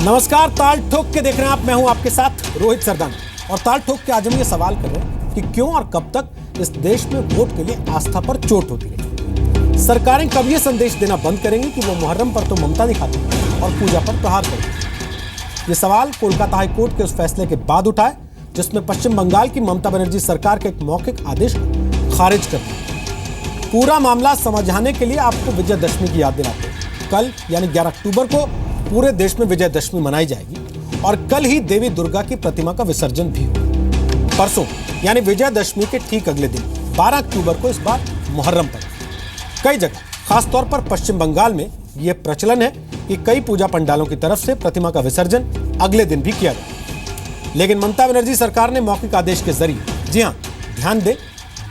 नमस्कार, ताल ठोक के देख रहे हैं आप। मैं हूं आपके साथ रोहित सरदान। और ताल ठोक के आज हम ये सवाल कर रहे हैं कि क्यों और कब तक इस देश में वोट के लिए आस्था पर चोट होती रही। सरकारें कब ये संदेश देना बंद करेंगी कि वो मुहर्रम पर तो ममता दिखाती है और पूजा पर त्योहार करेंगी। ये सवाल कोलकाता हाई कोर्ट के उस फैसले के बाद उठा है जिसमें पश्चिम बंगाल की ममता बनर्जी सरकार के एक मौखिक आदेश को खारिज कर दिया। पूरा मामला समझाने के लिए आपको विजयदशमी की याद दिलाते हैं। कल यानी 11 अक्टूबर को पूरे देश में विजयदशमी मनाई जाएगी और कल ही देवी दुर्गा की प्रतिमा का विसर्जन भी होगा। परसों यानी विजयदशमी के ठीक अगले दिन 12 अक्टूबर को इस बार मुहर्रम पड़ेगा। कई जगह खासतौर पर पश्चिम बंगाल में यह प्रचलन है कि कई पूजा पंडालों की तरफ से प्रतिमा का विसर्जन अगले दिन भी किया जाए। लेकिन ममता बनर्जी सरकार ने मौखिक आदेश के जरिए, जी हां, ध्यान दें,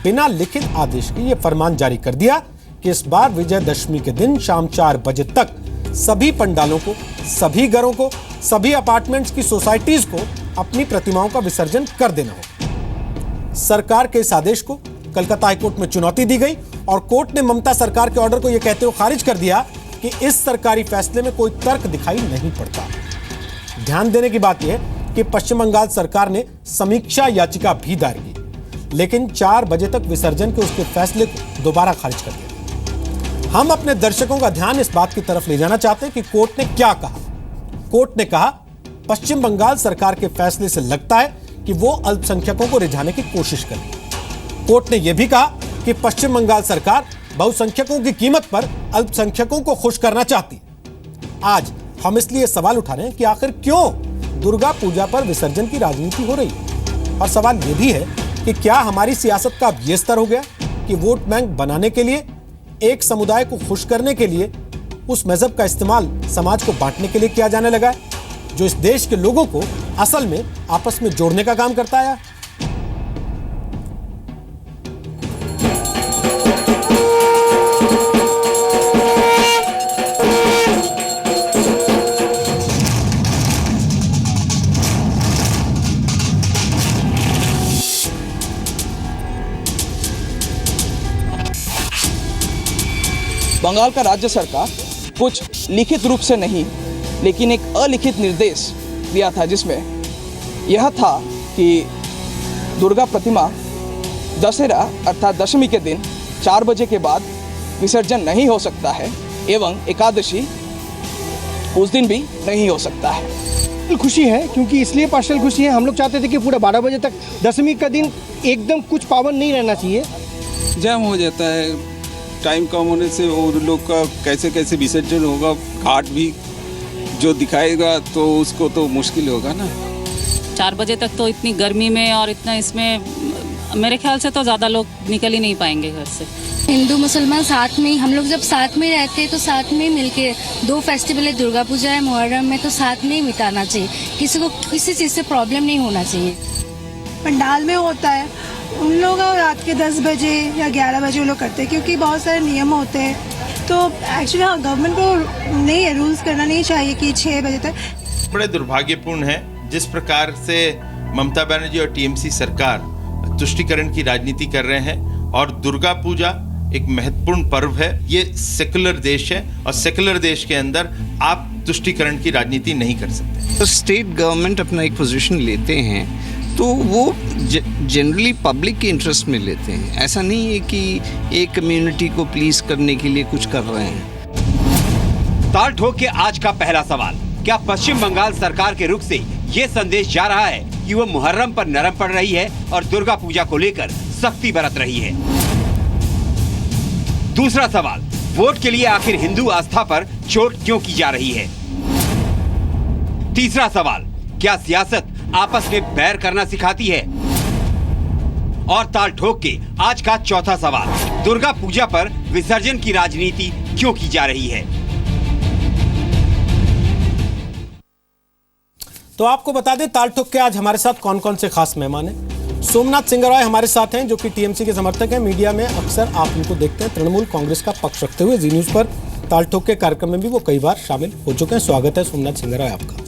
बिना लिखित आदेश के यह फरमान जारी कर दिया कि इस बार विजयदशमी के दिन शाम 4 बजे तक सभी पंडालों को, सभी घरों को, सभी अपार्टमेंट्स की सोसाइटीज को अपनी प्रतिमाओं का विसर्जन कर देना होगा। सरकार के इस आदेश को कलकत्ता हाईकोर्ट में चुनौती दी गई और कोर्ट ने ममता सरकार के ऑर्डर को यह कहते हुए खारिज कर दिया कि इस सरकारी फैसले में कोई तर्क दिखाई नहीं पड़ता। ध्यान देने की बात यह कि पश्चिम बंगाल सरकार ने समीक्षा याचिका भी दायर की, लेकिन 4 बजे तक विसर्जन के उसके फैसले को दोबारा खारिज कर दिया। हम अपने दर्शकों का ध्यान इस बात की तरफ ले जाना चाहते हैं कि कोर्ट ने क्या कहा। कोर्ट ने कहा, पश्चिम बंगाल सरकार के फैसले से लगता है कि वो अल्पसंख्यकों को रिझाने की कोशिश कर रही है। कोर्ट ने यह भी कहा कि पश्चिम बंगाल सरकार बहुसंख्यकों की कीमत पर अल्पसंख्यकों को खुश करना चाहती है। आज हम इसलिए सवाल उठा रहे हैं कि आखिर क्यों दुर्गा पूजा पर विसर्जन की राजनीति हो रही है। और सवाल यह भी है कि क्या हमारी सियासत का अब यह स्तर हो गया कि वोट बैंक बनाने के लिए, एक समुदाय को खुश करने के लिए उस मजहब का इस्तेमाल समाज को बांटने के लिए किया जाने लगा है, जो इस देश के लोगों को असल में आपस में जोड़ने का काम करता है। बंगाल का राज्य सरकार कुछ लिखित रूप से नहीं, लेकिन एक अलिखित निर्देश दिया था जिसमें यह था कि दुर्गा प्रतिमा दशहरा अर्थात दशमी के दिन 4 बजे के बाद विसर्जन नहीं हो सकता है एवं एकादशी उस दिन भी नहीं हो सकता है। खुशी है क्योंकि इसलिए पार्शल खुशी है, हम लोग चाहते थे कि पूरा 12 बजे तक दशमी का दिन एकदम कुछ पावन नहीं रहना चाहिए। जाम हो जाता है, टाइम कम होने से वो लोग का कैसे विसर्जन होगा, घाट भी जो दिखाएगा तो उसको तो मुश्किल होगा ना। 4 बजे तक तो इतनी गर्मी में और इतना इसमें मेरे ख्याल से तो ज़्यादा लोग निकल ही नहीं पाएंगे घर से। हिंदू मुसलमान साथ में ही, हम लोग जब साथ में रहते हैं तो साथ में मिलके, 2 फेस्टिवल है, दुर्गा पूजा है, मुहर्रम में, तो साथ में ही बिताना चाहिए। किसी को किसी चीज़ से प्रॉब्लम नहीं होना चाहिए। पंडाल में होता है, उन लोग रात के 10 बजे या 11 बजे वो लोग करते हैं क्योंकि बहुत सारे नियम होते हैं। तो एक्चुअली गवर्नमेंट को नहीं है, रूल्स करना नहीं चाहिए कि 6 बजे तक। बड़े दुर्भाग्यपूर्ण है जिस प्रकार से ममता बनर्जी और टीएमसी सरकार तुष्टीकरण की राजनीति कर रहे हैं। और दुर्गा पूजा एक महत्वपूर्ण पर्व है, ये सेकुलर देश है और सेकुलर देश के अंदर आप तुष्टीकरण की राजनीति नहीं कर सकते। तो स्टेट गवर्नमेंट अपना एक पोजीशन लेते हैं तो वो जनरली पब्लिक के इंटरेस्ट में लेते हैं। ऐसा नहीं है कि एक कम्युनिटी को प्लीज करने के लिए कुछ कर रहे हैं। ताल ठोक के आज का पहला सवाल, क्या पश्चिम बंगाल सरकार के रुख से ये संदेश जा रहा है कि वो मुहर्रम पर नरम पड़ रही है और दुर्गा पूजा को लेकर सख्ती बरत रही है? दूसरा सवाल, वोट के लिए आखिर हिंदू आस्था पर चोट क्यों की जा रही है? तीसरा सवाल, क्या सियासत आपस में बैर करना सिखाती है? और ताल ठोक के आज का चौथा सवाल, दुर्गा पूजा पर विसर्जन की राजनीति क्यों की जा रही है? तो आपको बता दें ताल ठोक के आज हमारे साथ कौन कौन से खास मेहमान हैं। सोमनाथ सिंगरॉय हमारे साथ हैं, जो कि टीएमसी के समर्थक हैं। मीडिया में अक्सर आप उनको देखते हैं तृणमूल कांग्रेस का पक्ष रखते हुए। जी न्यूज पर ताल ठोक के कार्यक्रम में भी वो कई बार शामिल हो चुके हैं। स्वागत है सोमनाथ सिंगरॉय आपका।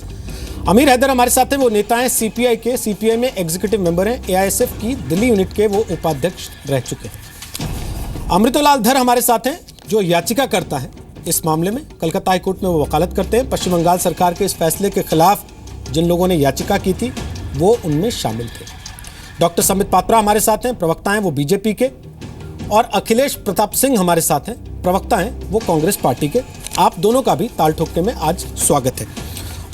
अमीर हैदर हमारे साथ हैं, वो नेता हैं सीपीआई के, सीपीआई में एग्जीक्यूटिव मेंबर हैं, एआईएसएफ की दिल्ली यूनिट के वो उपाध्यक्ष रह चुके हैं। अमृतलाल धर हमारे साथ हैं, जो याचिका करता है इस मामले में कलकत्ता हाईकोर्ट में वो वकालत करते हैं। पश्चिम बंगाल सरकार के इस फैसले के खिलाफ जिन लोगों ने याचिका की थी वो उनमें शामिल थे। डॉक्टर समित पात्रा हमारे साथ हैं, प्रवक्ता हैं वो बीजेपी के, और अखिलेश प्रताप सिंह हमारे साथ हैं, प्रवक्ता हैं वो कांग्रेस पार्टी के। आप दोनों का भी ताल ठोके में आज स्वागत है।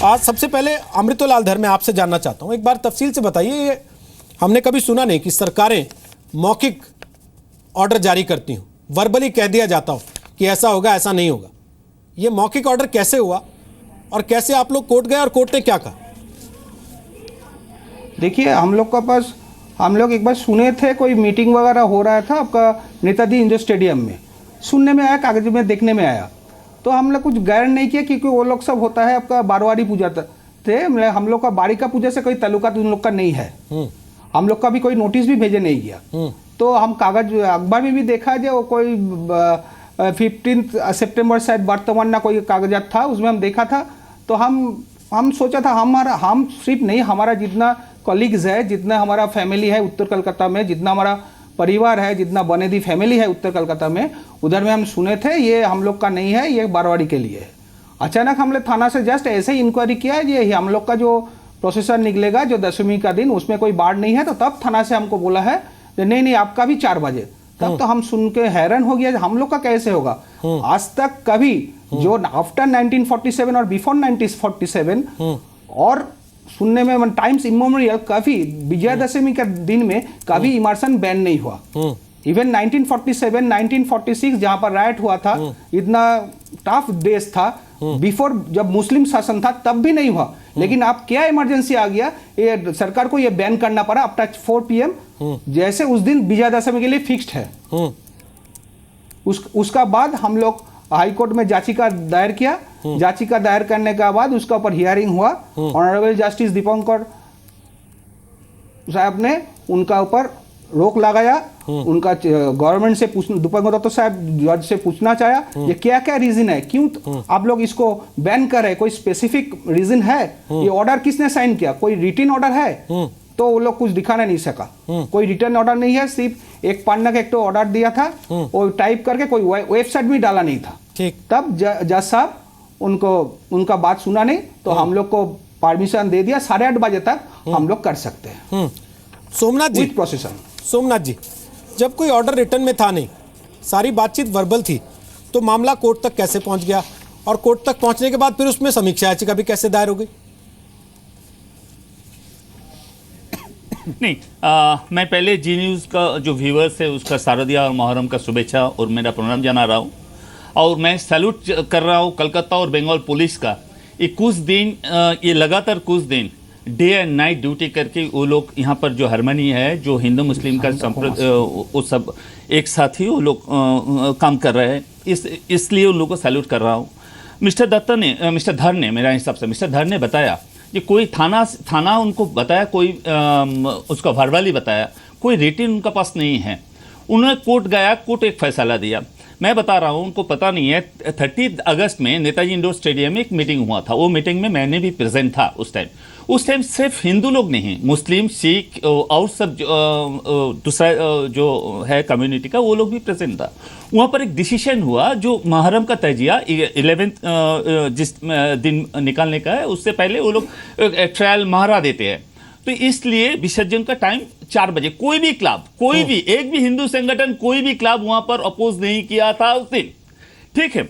आज सबसे पहले अमृतलाल धर मैं आपसे जानना चाहता हूं, एक बार तफसील से बताइए, ये हमने कभी सुना नहीं कि सरकारें मौखिक ऑर्डर जारी करती हूं, वर्बली कह दिया जाता हो कि ऐसा होगा ऐसा नहीं होगा। ये मौखिक ऑर्डर कैसे हुआ और कैसे आप लोग कोर्ट गए और कोर्ट ने क्या कहा? देखिए, हम लोग एक बार सुने थे, कोई मीटिंग वगैरह हो रहा था आपका नेताजी इंडोर स्टेडियम में, सुनने में आया, कागज में देखने में आया, तो हम लोग कुछ गैर नहीं किया क्योंकि वो लोग सब होता है आपका बारवारी पूजा थे। हम लोग का बाड़ी का पूजा से कोई ताल्लुकात उन लोग का नहीं है। हम लोग का भी कोई नोटिस भी भेजे नहीं गया। तो हम कागज अखबार में भी देखा जो कोई 15 सितंबर शायद वर्तमान ना कोई कागजात था, उसमें हम देखा था। तो हम सोचा था हम सिर्फ नहीं, हमारा जितना कॉलीग्स है, जितना हमारा फैमिली है उत्तर कलकत्ता में, जितना हमारा परिवार है, जितना बनेदी फैमिली है उत्तर कलकत्ता में, उधर में हम सुने थे ये हम लोग का नहीं है, ये बारवाड़ी के लिए है। अचानक हमने थाना से जस्ट ऐसे ही इंक्वायरी किया, ये हम लोग का जो प्रोसेसर निकलेगा जो 10वीं का दिन, उसमें कोई बाढ़ नहीं है। तो तब थाना से हमको बोला है नहीं आपका भी 4 बजे। तब तो हम सुन के हैरान हो गया, हम लोग का कैसे होगा। आज तक कभी जो आफ्टर 1947 और बिफोर 1947 और सुनने में टाइम्स इमोरियल कभी विजयादशमी के दिन में कभी इमर्शन बैन नहीं हुआ। इवन 1947, 1946 जहां पर राइट हुआ था, इतना टफ डेज था, बिफोर जब मुस्लिम शासन था तब भी नहीं हुआ। लेकिन अब क्या इमरजेंसी आ गया, ये सरकार को ये बैन करना पड़ा आफ्टर 4 PM, जैसे उस दिन विजयादशमी के लिए फिक्स्ड है। उसका बाद हम लोग हाई कोर्ट में याचिका दायर किया। याचिका दायर करने के बाद उसका ऊपर हियरिंग हुआ। ऑनरेबल जस्टिस दीपंकर साहब ने उनका ऊपर रोक लगाया। उनका गवर्नमेंट से दीपंकर दत्त साहब जज से पूछना चाहा ये क्या क्या रीजन है, क्यों आप लोग इसको बैन कर रहे हैं, कोई स्पेसिफिक रीजन है, ये ऑर्डर किसने साइन किया, कोई रिटन ऑर्डर है। तो वो लोग कुछ दिखाना नहीं सका, कोई रिटर्न ऑर्डर नहीं है, सिर्फ एक पन्ना का एक तो ऑर्डर दिया था, वो टाइप करके कोई वेबसाइट भी डाला नहीं था। तब जज साहब उनका बात सुना नहीं, तो हम लोग को परमिशन दे दिया 8:30 बजे तक हम लोग कर सकते हैं। सोमनाथ जी, प्रोसेसन सोमनाथ जी, जब कोई ऑर्डर रिटर्न में था नहीं, सारी बातचीत वर्बल थी, तो मामला कोर्ट तक कैसे पहुंच गया, और कोर्ट तक पहुंचने के बाद फिर उसमें समीक्षा याचिका भी कैसे दायर हो गई? नहीं, मैं पहले जी न्यूज़ का जो व्यूअर्स है उसका शारदिया और मुहर्रम का शुभेच्छा और मेरा प्रणाम जाना रहा हूँ, और मैं सैल्यूट कर रहा हूँ कलकत्ता और बंगाल पुलिस का। ये कुछ दिन, ये लगातार कुछ दिन डे एंड नाइट ड्यूटी करके वो लोग यहाँ पर जो हार्मनी है, जो हिंदू मुस्लिम का वो सब एक साथ ही वो लोग काम कर रहे हैं, इसलिए उन लोगों को सैल्यूट कर रहा हूँ। मिस्टर धर ने मेरा हिसाब से मिस्टर धर ने बताया कि कोई थाना उनको बताया, कोई उसका वर्बली बताया, कोई रिटन उनका पास नहीं है। उन्होंने कोर्ट गया, कोर्ट एक फैसला दिया। मैं बता रहा हूँ, उनको पता नहीं है, 30 अगस्त में नेताजी इंडोर स्टेडियम में एक मीटिंग हुआ था। वो मीटिंग में मैंने भी प्रेजेंट था उस टाइम सिर्फ हिंदू लोग नहीं, मुस्लिम, सिख और सब दूसरा जो है कम्युनिटी का, वो लोग भी प्रेजेंट था। वहाँ पर एक डिसीजन हुआ, जो मुहर्रम का तजिया 11 जिस दिन निकालने का है, उससे पहले वो लोग ट्रायल महरा देते हैं। तो इसलिए विसर्जन का टाइम 4 बजे। कोई भी क्लब, कोई भी एक भी हिंदू संगठन, कोई भी क्लब वहां पर अपोज नहीं किया था उस दिन, ठीक है।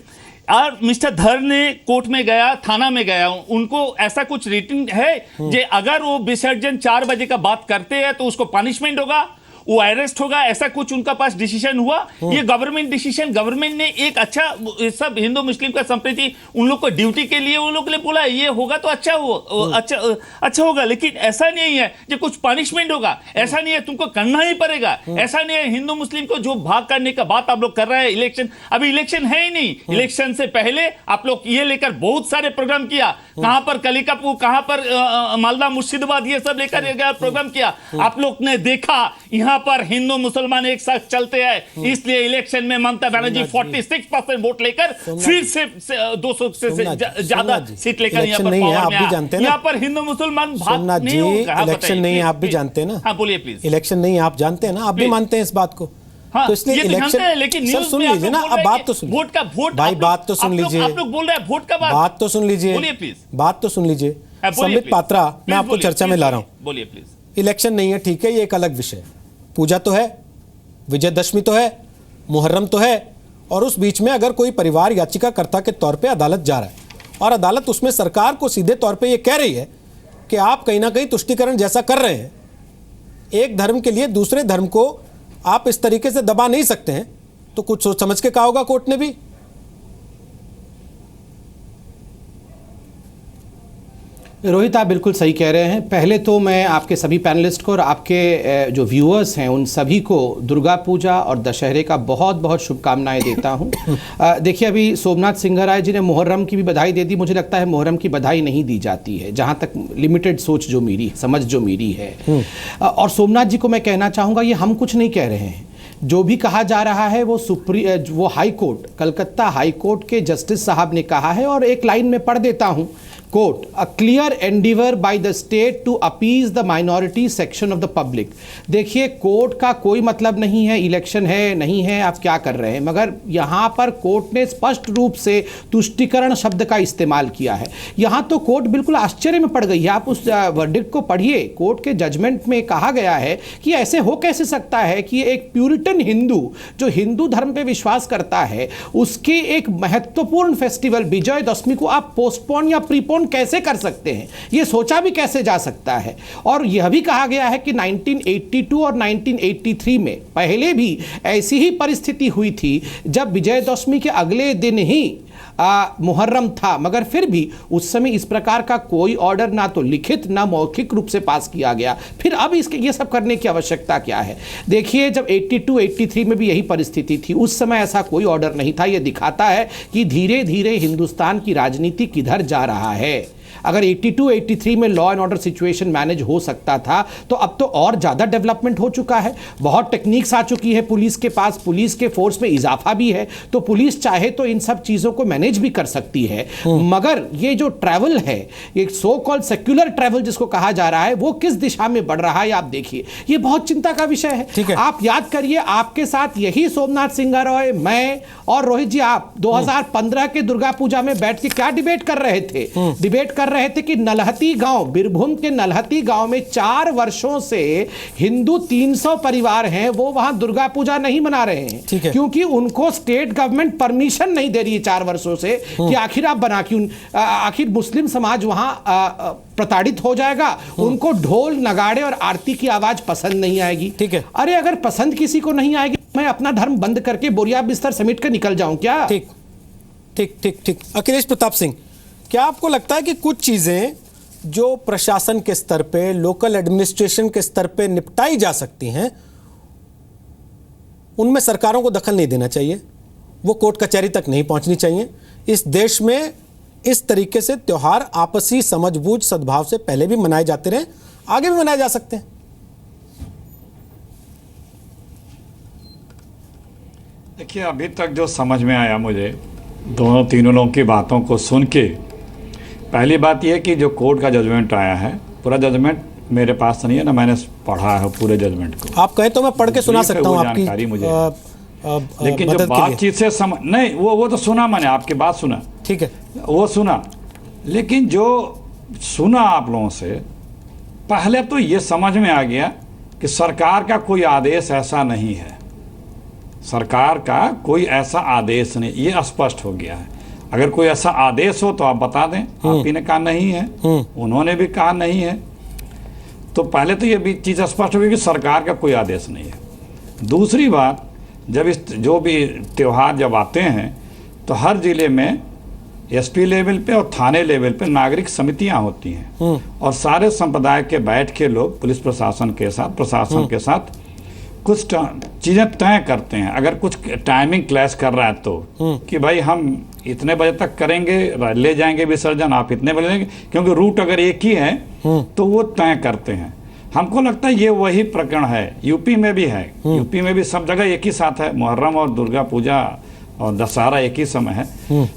और मिस्टर धर ने कोर्ट में गया, थाना में गया, उनको ऐसा कुछ रिटन है जे अगर वो विसर्जन 4 बजे का बात करते हैं तो उसको पनिशमेंट होगा, वो अरेस्ट होगा, ऐसा कुछ उनका पास डिसीजन हुआ। ये गवर्नमेंट डिसीजन, गवर्नमेंट ने एक अच्छा, सब हिंदू मुस्लिम का संप्रति उन लोग को ड्यूटी के लिए उन लोग के लिए बोला, ये होगा तो अच्छा होगा। लेकिन ऐसा नहीं है जो कुछ पनिशमेंट होगा, ऐसा नहीं है, तुमको करना ही पड़ेगा, ऐसा नहीं है। हिंदू मुस्लिम को जो भाग करने का बात आप लोग कर रहे हैं, इलेक्शन, अभी इलेक्शन है ही नहीं। इलेक्शन से पहले आप लोग ये लेकर बहुत सारे प्रोग्राम किया, कहां पर कलिकापुर, कहां पर मालदा, मुर्शिदाबाद, ये सब लेकर प्रोग्राम किया। आप लोग ने देखा यहाँ पर हिंदू मुसलमान एक साथ चलते हैं, इसलिए इलेक्शन में ममता बनर्जी 46% वोट लेकर फिर से 200 से ज्यादा सीट लेकर यहाँ पर पावर में आया। यहाँ पर हिंदू मुसलमान भाग नहीं होगा। इलेक्शन नहीं, आप भी जानते हैं ना। हाँ बोलिए प्लीज। इलेक्शन नहीं, आप जानते हैं ना, आप भी मानते हैं इस बात को। हाँ, तो इसलिए ये तो जानते इलेक्शन हैं, लेकिन सर न्यूज़ सुन में आप लीजिए लोग ना, बोल अब रहे बात हैं तो कि सुनिए, वोट का वोट भाई आप बात तो लोग- सुन आप लोग- लीजिए, आप लोग बोल रहे हैं वोट का बात तो सुन लीजिए, बोलिए प्लीज। बात तो सुन लीजिए। बोलिए संबित प्लीज। पात्रा, मैं प्लीज आपको बोलिए, चर्चा में प्लीज ला रहा हूं। बोलिए प्लीज। इलेक्शन नहीं है, ठीक है, ये एक अलग विषय है। पूजा तो है, विजयदशमी तो है, मुहर्रम तो है, और उस बीच में अगर कोई परिवार याचिकाकर्ता के तौर पे अदालत जा रहा है और अदालत उसमें सरकार को सीधे तौर पे ये कह रही है कि आप कहीं ना कहीं तुष्टीकरण जैसा कर रहे हैं, एक धर्म के लिए दूसरे धर्म को आप इस तरीके से दबा नहीं सकते हैं, तो कुछ सोच समझ के कहा होगा कोर्ट ने भी। रोहित, आप बिल्कुल सही कह रहे हैं। पहले तो मैं आपके सभी पैनलिस्ट को और आपके जो व्यूअर्स हैं उन सभी को दुर्गा पूजा और दशहरे का बहुत बहुत शुभकामनाएं देता हूं। देखिए, अभी सोमनाथ सिंघराय जी ने मुहर्रम की भी बधाई दे दी। मुझे लगता है मुहर्रम की बधाई नहीं दी जाती है, जहां तक लिमिटेड सोच जो मेरी समझ जो मेरी है। और सोमनाथ जी को मैं कहना चाहूँगा, ये हम कुछ नहीं कह रहे हैं, जो भी कहा जा रहा है वो high court, Calcutta high court के जस्टिस साहब ने कहा है। और एक लाइन में पढ़ देता हूं, court, a clear endeavour by the state to appease the minority section of the public. देखिए, कोर्ट का कोई मतलब नहीं है इलेक्शन है नहीं है आप क्या कर रहे हैं, मगर यहां पर कोर्ट ने स्पष्ट रूप से तुष्टीकरण शब्द का इस्तेमाल किया है। यहां तो कोर्ट बिल्कुल आश्चर्य में पड़ गई है। आप उस वर्डिक्ट को पढ़िए। कोर्ट के जजमेंट में कहा गया है कि ऐसे हो कैसे सकता है कि एक प्यूरिटन हिंदू जो हिंदू धर्म पे विश्वास करता है, उसके एक महत्वपूर्ण फेस्टिवल विजयदशमी को आप पोस्टपोन या प्रीपोन कैसे कर सकते हैं, यह सोचा भी कैसे जा सकता है। और यह भी कहा गया है कि 1982 और 1983 में पहले भी ऐसी ही परिस्थिति हुई थी, जब विजयदशमी के अगले दिन ही मुहर्रम था, मगर फिर भी उस समय इस प्रकार का कोई ऑर्डर ना तो लिखित ना मौखिक रूप से पास किया गया। फिर अब इसके ये सब करने की आवश्यकता क्या है? देखिए, जब 82-83 में भी यही परिस्थिति थी, उस समय ऐसा कोई ऑर्डर नहीं था। यह दिखाता है कि धीरे धीरे हिंदुस्तान की राजनीति किधर जा रहा है। अगर 82-83 में law and order situation manage हो सकता था, तो अब तो और ज़्यादा डेवलपमेंट हो चुका है। बहुत टेक्निक्स आ चुकी है पुलिस के पास, पुलिस के फोर्स में इजाफा भी है, तो पुलिस चाहे तो इन सब चीज़ों को मैनेज भी कर सकती है। मगर ये जो ट्रैवल है, एक सो कॉल्ड सेक्युलर ट्रैवल जिसको कहा जा रहा है, वो किस दिशा में बढ़ रहा है आप देखिए। ये बहुत चिंता का विषय है। आप याद करिए, आपके साथ यही सोमनाथ सिंघराय, मैं और रोहित जी, आप 2015 के दुर्गा पूजा में बैठ के क्या डिबेट कर रहे थे? डिबेट कर रहे थे कि नलहती गांव, बीरभूम के नलहती गांव में 4 वर्षों से हिंदू 300 परिवार हैं, वो वहां दुर्गा पूजा नहीं मना रहे हैं, क्योंकि उनको स्टेट गवर्नमेंट परमिशन नहीं दे रही है 4 वर्षों से कि आखिर आप बना क्यों, आखिर मुस्लिम समाज वहां प्रताड़ित हो जाएगा। उनको ढोल नगाड़े और आरती की आवाज पसंद नहीं आएगी। ठीक है, अरे अगर पसंद किसी को नहीं आएगी, मैं अपना धर्म बंद करके बोरिया बिस्तर समेट कर निकल जाऊं क्या? ठीक ठीक ठीक ठीक। अखिलेश प्रताप सिंह, क्या आपको लगता है कि कुछ चीजें जो प्रशासन के स्तर पे, लोकल एडमिनिस्ट्रेशन के स्तर पे निपटाई जा सकती हैं, उनमें सरकारों को दखल नहीं देना चाहिए, वो कोर्ट कचहरी तक नहीं पहुंचनी चाहिए? इस देश में इस तरीके से त्योहार आपसी समझबूझ सद्भाव से पहले भी मनाए जाते रहे, आगे भी मनाए जा सकते हैं। देखिए, अभी तक जो समझ में आया मुझे दोनों तीनों लोगों की बातों को सुन के, पहली बात यह कि जो कोर्ट का जजमेंट आया है, पूरा जजमेंट मेरे पास नहीं है ना, मैंने पढ़ा है पूरे जजमेंट को। आप कहें तो मैं पढ़ के सुना सकता हूं आपकी जानकारी मुझे। लेकिन जो बातचीत से नहीं, वो तो सुना मैंने, आपकी बात सुना, ठीक है, वो सुना। लेकिन जो सुना आप लोगों से, पहले तो ये समझ में आ गया कि सरकार का कोई आदेश ऐसा नहीं है, सरकार का कोई ऐसा आदेश नहीं, ये स्पष्ट हो गया है। अगर कोई ऐसा आदेश हो तो आप बता दें। आप ही ने कहा नहीं है, उन्होंने भी कहा नहीं है, तो पहले तो ये भी चीज़ स्पष्ट हो गई कि सरकार का कोई आदेश नहीं है। दूसरी बात, जब इस जो भी त्यौहार जब आते हैं तो हर जिले में एसपी लेवल पे और थाने लेवल पे नागरिक समितियां होती हैं, और सारे संप्रदाय के बैठ के लोग पुलिस प्रशासन के साथ, प्रशासन के साथ कुछ चीज़ें तय करते हैं। अगर कुछ टाइमिंग क्लैश कर रहा है तो कि भाई हम इतने बजे तक करेंगे, ले जाएंगे विसर्जन, आप इतने बजे लेंगे, क्योंकि रूट अगर एक ही है तो वो तय करते हैं। हमको लगता है ये वही प्रकरण है। यूपी में भी है, यूपी में भी सब जगह एक ही साथ है, मुहर्रम और दुर्गा पूजा और दशहरा एक ही समय है,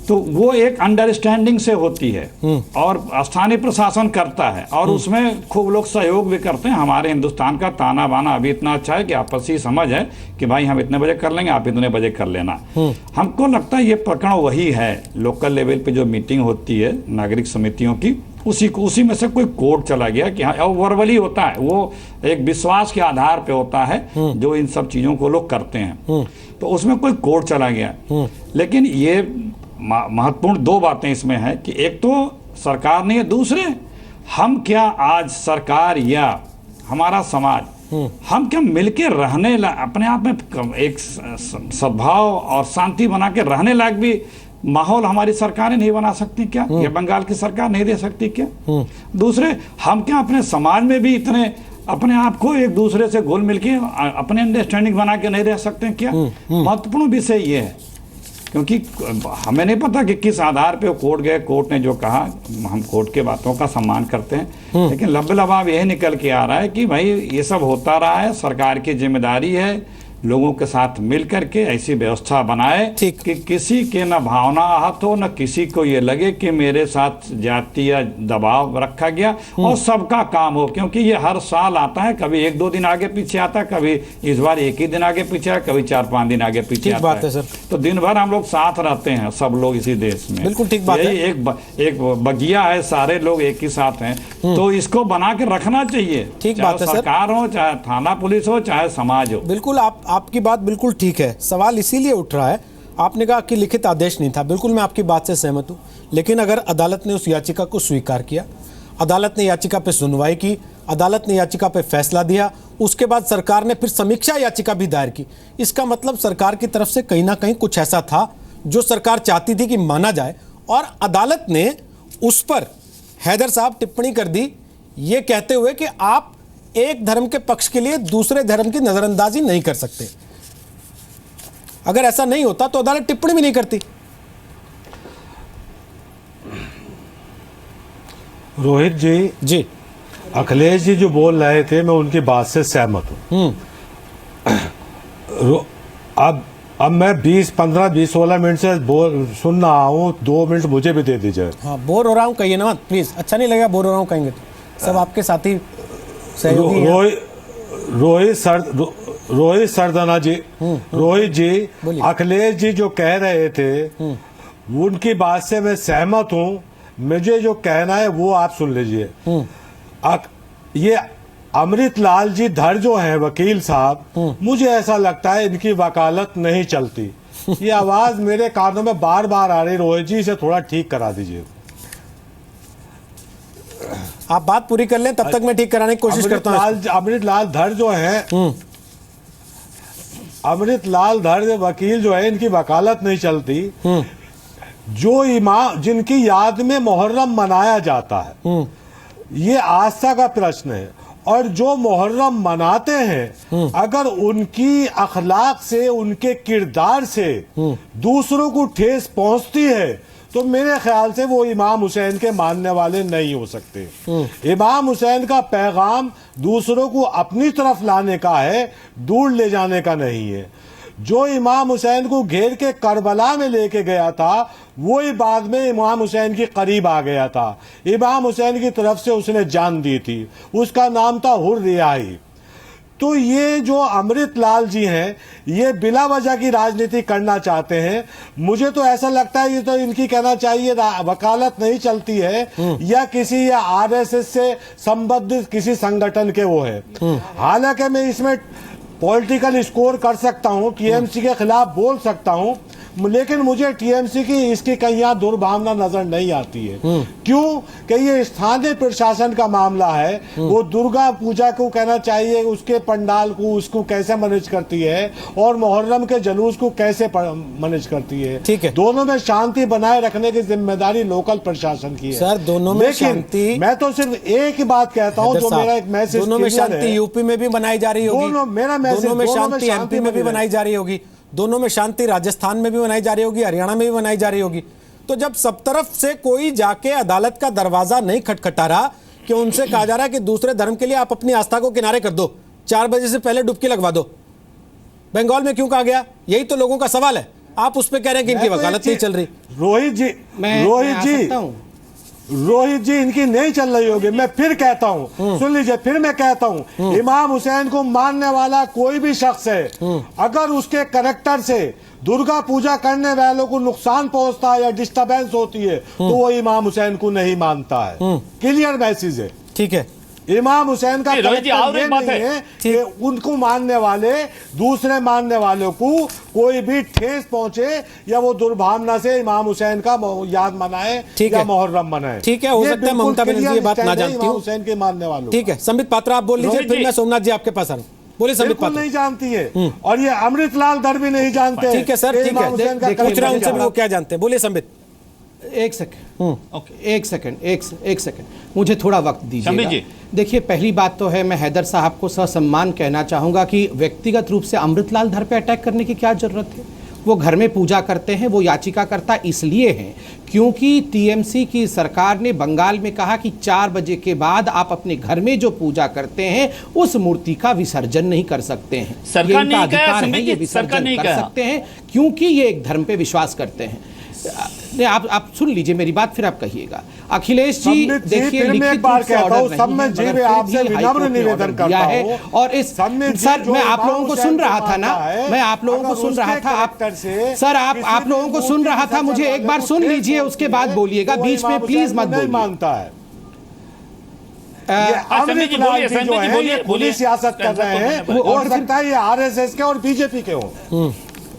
तो वो एक अंडरस्टैंडिंग से होती है और स्थानीय प्रशासन करता है और उसमें खूब लोग सहयोग भी करते हैं। हमारे हिंदुस्तान का ताना बाना अभी इतना अच्छा है कि आपसी समझ है कि भाई हम इतने बजे कर लेंगे, आप इतने बजे कर लेना। हमको लगता है ये प्रकरण वही है, लोकल लेवल पे जो मीटिंग होती है नागरिक समितियों की, उसी में से कोई कोड चला गया कि हाँ, और वर्बली होता है, वो एक विश्वास के आधार पे होता है जो इन सब चीजों को लोग करते हैं, तो उसमें कोई कोड चला गया। लेकिन ये महत्वपूर्ण दो बातें इसमें है कि एक तो सरकार नहीं है, दूसरे हम क्या आज सरकार या हमारा समाज हम क्या मिलके रहने अपने आप में एक सद्भाव और शांति बना के रहने लायक भी माहौल हमारी सरकारें नहीं बना सकती क्या? ये बंगाल की सरकार नहीं दे सकती क्या? दूसरे हम क्या अपने समाज में भी इतने अपने आप को एक दूसरे से घुल मिल के अपने अंडरस्टैंडिंग बना के नहीं रह सकते क्या? महत्वपूर्ण विषय ये है, क्योंकि हमें नहीं पता कि किस आधार पे वो कोर्ट गए, कोर्ट ने जो कहा, हम कोर्ट के बातों का सम्मान करते हैं, लेकिन लबाब यही निकल के आ रहा है कि भाई ये सब होता रहा है, सरकार की जिम्मेदारी है लोगों के साथ मिल करके ऐसी व्यवस्था बनाए कि किसी के न भावना आहत हो, न किसी को ये लगे कि मेरे साथ जाति या दबाव रखा गया, और सबका काम हो, क्योंकि ये हर साल आता है, कभी 1-2 दिन आगे पीछे आता है, कभी इस बार 1 ही दिन आगे पीछे है, कभी 4-5 दिन आगे पीछे आता है। सर, तो दिन भर हम लोग साथ रहते हैं, सब लोग इसी देश में, बिल्कुल ठीक बात है। एक बगिया है, सारे लोग एक ही साथ हैं, तो इसको बना के रखना चाहिए, चाहे सरकार हो, चाहे थाना पुलिस हो, चाहे समाज हो। बिल्कुल आपकी बात बिल्कुल ठीक है। सवाल इसीलिए उठ रहा है, आपने कहा कि लिखित आदेश नहीं था, बिल्कुल मैं आपकी बात से सहमत हूं, लेकिन अगर अदालत ने उस याचिका को स्वीकार किया, अदालत ने याचिका पे सुनवाई की, अदालत ने याचिका पे फैसला दिया, उसके बाद सरकार ने फिर समीक्षा याचिका भी दायर की, इसका मतलब सरकार की तरफ से कहीं ना कहीं कुछ ऐसा था जो सरकार चाहती थी कि माना जाए, और अदालत ने उस पर हैदर साहब टिप्पणी कर दी, ये कहते हुए कि आप एक धर्म के पक्ष के लिए दूसरे धर्म की नजरअंदाजी नहीं कर सकते। अगर ऐसा नहीं होता तो अदालत टिप्पणी भी नहीं करती। रोहित जी अखिलेश जी जो बोल रहे थे, मैं उनकी बात से सहमत हूं। अब मैं 20-16 मिनट से सुन रहा हूं, 2 मिनट मुझे भी दे दीजिए। हाँ, बोर हो रहा हूं कहिए ना प्लीज, अच्छा नहीं लगेगा बोर हो रहा हूं कहेंगे तो, सब आपके साथी रोहित सरदाना जी, रोहित जी, अखिलेश जी जो कह रहे थे उनकी बात से मैं सहमत हूं। मुझे जो कहना है वो आप सुन लीजिए। ये अमृतलाल जी धर जो हैं वकील साहब, मुझे ऐसा लगता है इनकी वकालत नहीं चलती। ये आवाज मेरे कानों में बार बार आ रही, रोहित जी इसे थोड़ा ठीक करा दीजिए। आप बात पूरी कर लें, तब तक मैं ठीक कराने की कोशिश करता हूं। अमृतलाल धर जो हैं, अमृतलाल धर वकील जो है, इनकी वकालत नहीं चलती। जो इमाम जिनकी याद में मुहर्रम मनाया जाता है, ये आस्था का प्रश्न है, और जो मुहर्रम मनाते हैं अगर उनकी अखलाक से, उनके किरदार से दूसरों को ठेस पहुंचती है तो मेरे ख्याल से वो इमाम हुसैन के मानने वाले नहीं हो सकते। इमाम हुसैन का पैगाम दूसरों को अपनी तरफ लाने का है, दूर ले जाने का नहीं है। जो इमाम हुसैन को घेर के करबला में लेके गया था, वो ही बाद में इमाम हुसैन के करीब आ गया था। इमाम हुसैन की तरफ से उसने जान दी थी, उसका नाम था हुर रियाही। तो ये जो अमृतलाल जी हैं, ये बिला वजह की राजनीति करना चाहते हैं। मुझे तो ऐसा लगता है ये तो इनकी कहना चाहिए वकालत नहीं चलती है, या किसी या आरएसएस से संबंधित किसी संगठन के वो है। हालांकि मैं इसमें पॉलिटिकल स्कोर कर सकता हूं, टीएमसी के खिलाफ बोल सकता हूं, लेकिन मुझे टीएमसी की इसकी कहीं यहाँ दुर्भावना नजर नहीं आती है। क्यों कि ये स्थानीय प्रशासन का मामला है। वो दुर्गा पूजा को कहना चाहिए, उसके पंडाल को उसको कैसे मैनेज करती है, और मुहर्रम के जुलूस को कैसे मैनेज करती है। ठीक है, दोनों में शांति बनाए रखने की जिम्मेदारी लोकल प्रशासन की है। सर, दोनों में शांति, मैं तो सिर्फ एक ही बात कहता हूँ, जो मेरा एक मैसेज, दोनों में शांति यूपी में भी बनाई जा रही होगी, दोनों में शांति एमपी में भी बनाई जा रही होगी, दोनों में शांति राजस्थान में भी बनाई जा रही होगी, हरियाणा में भी बनाई जा रही होगी। तो जब सब तरफ से कोई जाके अदालत का दरवाजा नहीं खटखटा रहा कि उनसे कहा जा रहा है कि दूसरे धर्म के लिए आप अपनी आस्था को किनारे कर दो, 4 बजे से पहले डुबकी लगवा दो, बंगाल में क्यों कहा गया? यही तो लोगों का सवाल है। आप उस पे कह रहे हैं कि इनकी वकालत नहीं चल रही। रोहित जी, रोहित जी इनकी नहीं चल रही होगी। मैं फिर कहता हूँ, सुन लीजिए, फिर मैं कहता हूँ, इमाम हुसैन को मानने वाला कोई भी शख्स है, अगर उसके कैरेक्टर से दुर्गा पूजा करने वालों को नुकसान पहुंचता है या डिस्टरबेंस होती है, तो वो इमाम हुसैन को नहीं मानता है। क्लियर मैसेज है। ठीक है, इमाम हुसैन का कैरेक्टर ये नहीं है कि उनको मानने वाले दूसरे मानने वालों को कोई भी ठेस पहुंचे या वो दुर्भावना से इमाम हुसैन का याद मनाए या मुहर्रम मनाए। ठीक है, हो सकता है ममता बनर्जी ये बात ना जानती हो हुसैन के मानने वालों। ठीक है, संबित पात्रा आप बोल लीजिए, फिर मैं सोमनाथ जी आपके पास आ रहा हूँ। बोले संबित पात्रा। नहीं जानती है, और ये अमृतलाल दर भी नहीं जानते। ठीक है सर, ठीक है, पूछ रहा हूं उनसे भी वो क्या जानते हैं। बोलिए संबित। एक सेकंड मुझे थोड़ा वक्त दीजिए। देखिए, पहली बात तो है, मैं हैदर साहब को ससम्मान कहना चाहूँगा कि व्यक्तिगत रूप से अमृतलाल धर पे अटैक करने की क्या ज़रूरत है। वो घर में पूजा करते हैं, वो याचिकाकर्ता इसलिए हैं क्योंकि टीएमसी की सरकार ने बंगाल में कहा कि 4 बजे के बाद आप अपने घर में जो पूजा करते हैं उस मूर्ति का विसर्जन नहीं कर सकते हैं। सरकार नहीं अधिकार है, ये विसर्जन कर सकते हैं क्योंकि ये एक धर्म पे विश्वास करते हैं। आप सुन लीजिए मेरी बात, फिर आप कहिएगा। अखिलेश जी देखिए, लिखित रूप से ऑर्डर नहीं, आपसे विनम्र निवेदन करता हूं। और इस सर, मैं आप लोगों को सुन रहा था ना, मैं आप लोगों को सुन रहा था। सर, आप लोगों को सुन रहा था, मुझे एक बार सुन लीजिए, उसके बाद बोलिएगा, बीच में प्लीज मत बोलिए। मानता है पुलिस सियासत कर रहे हैं, हो सकता है ये आरएसएस के और बीजेपी के हो।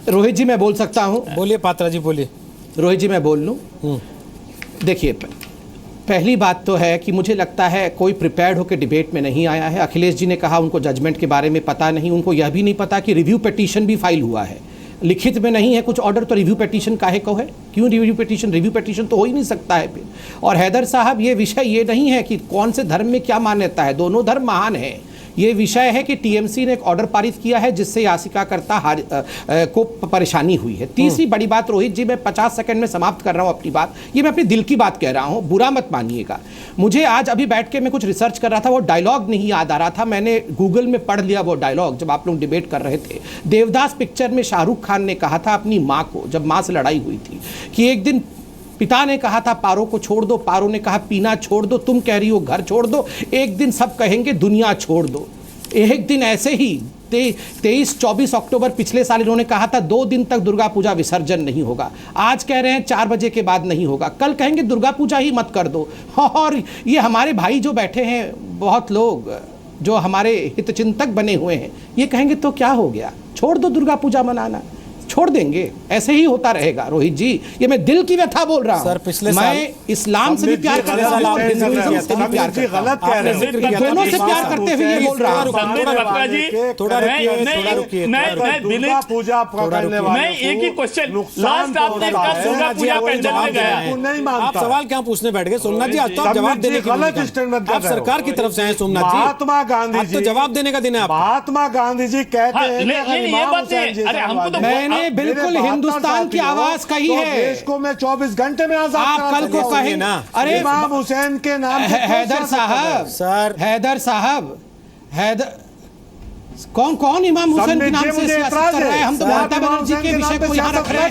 रोहित जी मैं बोल सकता हूं? बोलिए पात्रा जी, बोलिए। रोहित जी मैं बोल लूं? देखिए, पहली बात तो है कि मुझे लगता है कोई प्रिपेयर्ड होकर डिबेट में नहीं आया है। अखिलेश जी ने कहा उनको जजमेंट के बारे में पता नहीं, उनको यह भी नहीं पता कि रिव्यू पिटीशन भी फाइल हुआ है, लिखित में नहीं है कुछ ऑर्डर, तो रिव्यू पिटीशन काहे को है? क्यों रिव्यू पिटीशन तो हो ही नहीं सकता है फिर। और हैदर साहब, ये विषय ये नहीं है कि कौन से धर्म में क्या मान्यता है, दोनों धर्म महान है। ये विषय है कि टीएमसी ने एक ऑर्डर पारित किया है जिससे याचिकाकर्ता को परेशानी हुई है। तीसरी बड़ी बात, रोहित जी मैं 50 सेकंड में समाप्त कर रहा हूं अपनी बात, ये मैं अपने दिल की बात कह रहा हूं, बुरा मत मानिएगा। मुझे आज अभी बैठ के मैं कुछ रिसर्च कर रहा था, वो डायलॉग नहीं याद आ रहा था, मैंने गूगल में पढ़ लिया वो डायलॉग जब आप लोग डिबेट कर रहे थे। देवदास पिक्चर में शाहरुख खान ने कहा था अपनी माँ को, जब माँ से लड़ाई हुई थी, कि एक दिन पिता ने कहा था पारो को छोड़ दो, पारो ने कहा पीना छोड़ दो, तुम कह रही हो घर छोड़ दो, एक दिन सब कहेंगे दुनिया छोड़ दो। एक दिन ऐसे ही 23-24 अक्टूबर पिछले साल इन्होंने कहा था 2 दिन तक दुर्गा पूजा विसर्जन नहीं होगा, आज कह रहे हैं 4 बजे के बाद नहीं होगा, कल कहेंगे दुर्गा पूजा ही मत कर दो। और ये हमारे भाई जो बैठे हैं, बहुत लोग जो हमारे हितचिंतक बने हुए हैं, ये कहेंगे तो क्या हो गया, छोड़ दो दुर्गा पूजा मनाना, छोड़ देंगे, ऐसे ही होता रहेगा। रोहित जी, ये मैं दिल की व्यथा बोल रहा हूं। सर, पिछले मैं इस्लाम से भी प्यार करता हूं, हिंदुइज्म से भी प्यार करता हूं, दोनों से प्यार करते हुए ये बोल रहा हूं। थोड़ा रुकिए, मैं एक ही क्वेश्चन, लास्ट आपने कब दुर्गा पूजा पंडाल में गया? आप सवाल क्या पूछने बैठ गए? सोमनाथ जी, आज तो आप जवाब देने की, आप सरकार की तरफ से हैं सोमनाथ जी, महात्मा गांधी जी, तो जवाब देने का दिन है। महात्मा गांधी जी कहते हैं, अरे हमको तो मैंने बिल्कुल हिंदुस्तान की आवाज कही है, देश को मैं 24 घंटे में आजाद आप कल को कहें ना। अरे इमाम हुसैन के नाम हैदर साहब, सर हैदर साहब, कौन इमाम हुसैन के नाम से सियासत कर रहा है? हम तो ममता बनर्जी के विषय को यहाँ रख रहे हैं।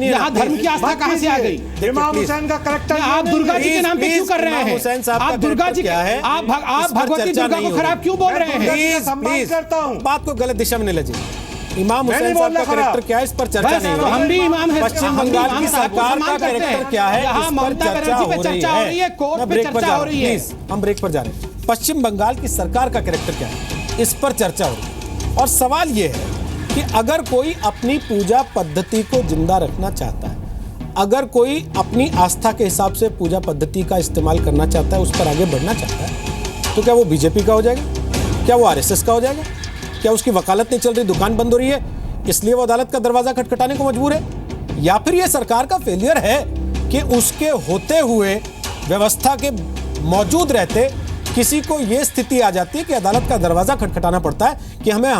यहाँ धर्म की आस्था कहाँ से आ गई? इमाम हुसैन का करेक्टर आप दुर्गा जी के नाम पे क्यों कर रहे हैं? आप दुर्गा जी आप भगवती दुर्गा को खराब क्यों बोल रहे हैं? प्लीज करता हूँ, बात को गलत दिशा में नहीं ले जाइए। इमाम हुसैन साहब का कैरेक्टर क्या है, इस पर चर्चा नहीं हो रही। हम भी इमाम हैं, पश्चिम बंगाल की सरकार का कैरेक्टर क्या है, यहाँ ममता बनर्जी पे चर्चा हो रही है, कोर्ट पे चर्चा हो रही है। हम ब्रेक पर जा रहे हैं। पश्चिम बंगाल की सरकार का कैरेक्टर क्या है, इस पर चर्चा हो रही है। और सवाल ये है कि अगर कोई अपनी पूजा पद्धति को जिंदा रखना चाहता है, अगर कोई अपनी आस्था के हिसाब से पूजा पद्धति का इस्तेमाल करना चाहता है, उस पर आगे बढ़ना चाहता है, तो क्या वो बीजेपी का हो जाएगा? क्या वो आरएसएस का हो जाएगा? क्या उसकी वकालत नहीं चल रही, दुकान बंद हो रही है, इसलिए वो अदालत का दरवाजा खटखटाने को मजबूर है? या फिर ये सरकार का फेलियर है कि उसके होते हुए, व्यवस्था के मौजूद रहते, किसी को ये स्थिति आ जाती है कि अदालत का दरवाजा खटखटाना पड़ता है कि हमें